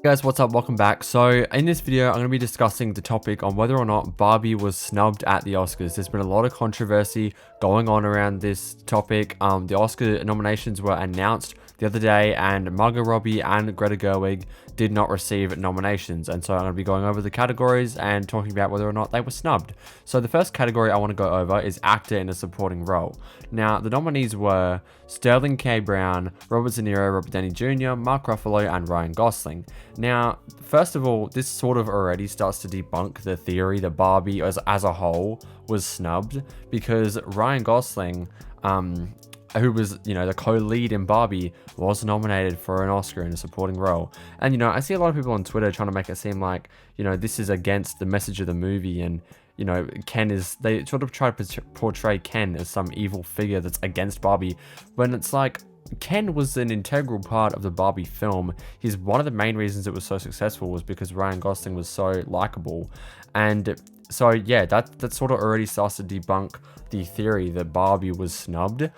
Guys, what's up? Welcome back. So in this video, I'm going to be discussing the topic on whether or not Barbie was snubbed at the Oscars. There's been a lot of controversy going on around this topic. The Oscar nominations were announced the other day, and Margot Robbie and Greta Gerwig did not receive nominations. And so I'm going to be going over the categories and talking about whether or not they were snubbed. So the first category I want to go over is actor in a supporting role. Now, the nominees were Sterling K. Brown, Robert De Niro, Robert Downey Jr., Mark Ruffalo, and Ryan Gosling. Now, first of all, this sort of already starts to debunk the theory that Barbie as a whole was snubbed, because Ryan Gosling, who was, the co-lead in Barbie, was nominated for an Oscar in a supporting role. And, I see a lot of people on Twitter trying to make it seem like, this is against the message of the movie, and, they sort of try to portray Ken as some evil figure that's against Barbie, when it's like, Ken was an integral part of the Barbie film. He's one of the main reasons it was so successful was because Ryan Gosling was so likable. And so, yeah, that sort of already starts to debunk the theory that Barbie was snubbed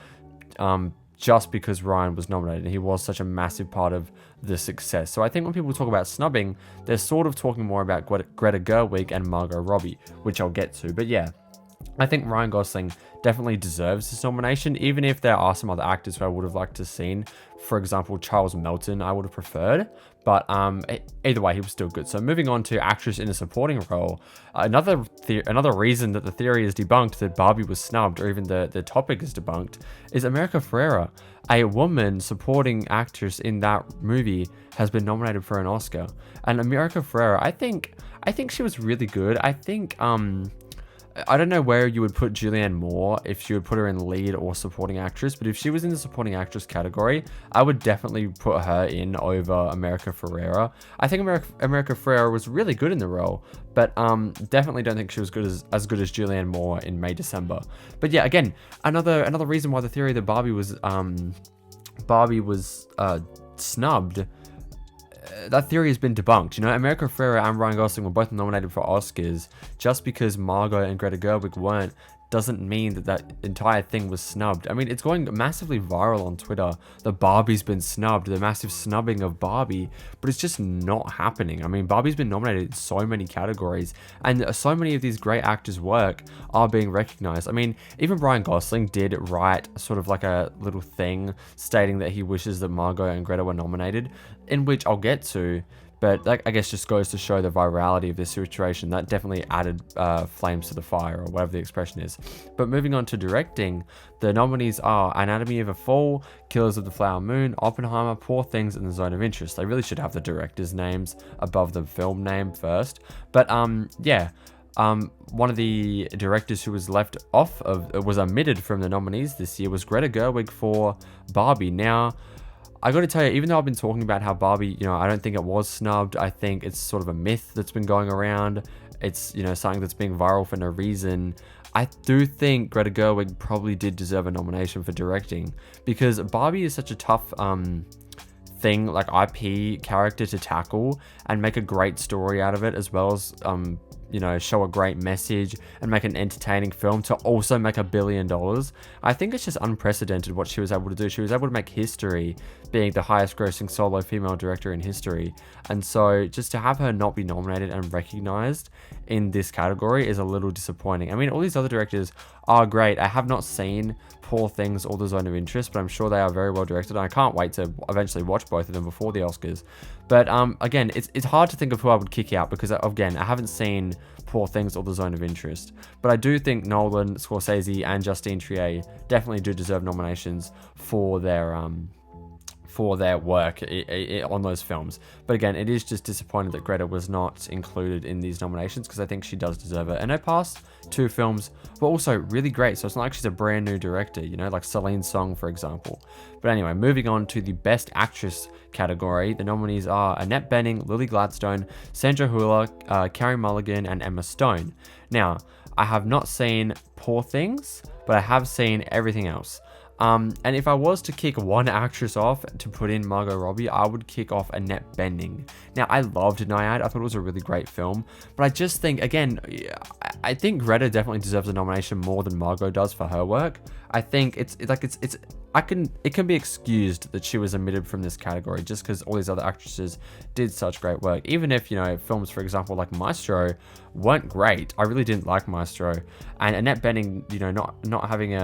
just because Ryan was nominated. And he was such a massive part of the success. So I think when people talk about snubbing, they're sort of talking more about Greta Gerwig and Margot Robbie, which I'll get to. But yeah, I think Ryan Gosling definitely deserves this nomination, even if there are some other actors who I would have liked to have seen. For example, Charles Melton, I would have preferred. But either way, he was still good. So moving on to actress in a supporting role, another reason that the theory is debunked that Barbie was snubbed, or even the topic is debunked, is America Ferrera. A woman supporting actress in that movie has been nominated for an Oscar. And America Ferrera, I think she was really good. I don't know where you would put Julianne Moore, if you would put her in lead or supporting actress, but if she was in the supporting actress category, I would definitely put her in over America Ferrera. I think America Ferrera was really good in the role, but definitely don't think she was as good as Julianne Moore in May December. But yeah, again, another reason why the theory that Barbie was snubbed, that theory has been debunked. America Ferrera and Ryan Gosling were both nominated for Oscars. Just because Margot and Greta Gerwig weren't doesn't mean that entire thing was snubbed. I mean, it's going massively viral on Twitter that Barbie's been snubbed, the massive snubbing of Barbie, but it's just not happening. I mean, Barbie's been nominated in so many categories, and so many of these great actors' work are being recognized. I mean, even Ryan Gosling did write sort of like a little thing stating that he wishes that Margot and Greta were nominated, in which I'll get to. But that, I guess, just goes to show the virality of this situation. That definitely added flames to the fire, or whatever the expression is. But moving on to directing, the nominees are Anatomy of a Fall, Killers of the Flower Moon, Oppenheimer, Poor Things, and The Zone of Interest. They really should have the directors' names above the film name first. But yeah. One of the directors who was was omitted from the nominees this year was Greta Gerwig for Barbie. Now, I got to tell you, even though I've been talking about how Barbie, I don't think it was snubbed. I think it's sort of a myth that's been going around. It's, something that's being viral for no reason. I do think Greta Gerwig probably did deserve a nomination for directing, because Barbie is such a tough thing, like IP character to tackle and make a great story out of it, as well as show a great message and make an entertaining film to also make $1 billion. I think it's just unprecedented what she was able to do. She was able to make history, being the highest grossing solo female director in history. And so just to have her not be nominated and recognized in this category is a little disappointing. I mean, all these other directors are great. I have not seen Poor Things or The Zone of Interest, but I'm sure they are very well directed, and I can't wait to eventually watch both of them before the Oscars. But again, it's hard to think of who I would kick out, because again, I haven't seen Poor Things or The Zone of Interest. But I do think Nolan, Scorsese, and Justine Triet definitely do deserve nominations for their work on those films. But again, it is just disappointing that Greta was not included in these nominations, because I think she does deserve it. And her past 2 films were also really great, so it's not like she's a brand new director, like Celine Song, for example. But anyway, moving on to the Best Actress category, the nominees are Annette Bening, Lily Gladstone, Sandra Hüller, Carey Mulligan, and Emma Stone. Now, I have not seen Poor Things, but I have seen everything else. And if I was to kick one actress off to put in Margot Robbie, I would kick off Annette Bening. Now, I loved Nyad. I thought it was a really great film, but I just think, again, I think Greta definitely deserves a nomination more than Margot does for her work. I think it can be excused that she was omitted from this category just because all these other actresses did such great work. Even if, films, for example, like Maestro weren't great. I really didn't like Maestro. And Annette Bening, not having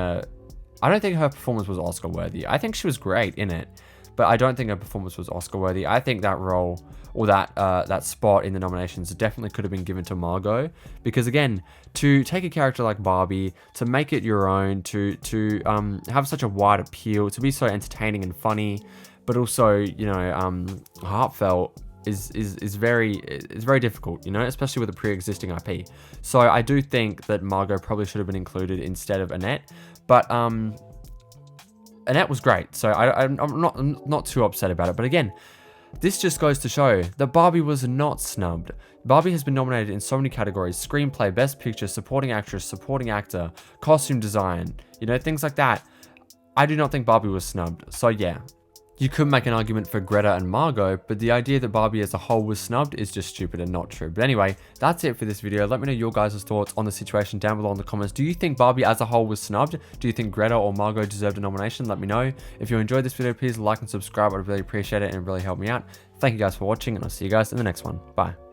I don't think her performance was Oscar worthy. I think she was great in it, but I don't think her performance was Oscar worthy. I think that role or that spot in the nominations definitely could have been given to Margot, because again, to take a character like Barbie, to make it your own, to have such a wide appeal, to be so entertaining and funny, but also heartfelt is very difficult, especially with a pre-existing IP. So I do think that Margot probably should have been included instead of Annette, but Annette was great, so I'm not too upset about it. But again, this just goes to show that Barbie was not snubbed. Barbie has been nominated in so many categories: screenplay, best picture, supporting actress, supporting actor, costume design, things like that. I do not think Barbie was snubbed. So yeah, you could make an argument for Greta and Margot, but the idea that Barbie as a whole was snubbed is just stupid and not true. But anyway, that's it for this video. Let me know your guys' thoughts on the situation down below in the comments. Do you think Barbie as a whole was snubbed? Do you think Greta or Margot deserved a nomination? Let me know. If you enjoyed this video, please like and subscribe. I'd really appreciate it and really help me out. Thank you guys for watching, and I'll see you guys in the next one. Bye.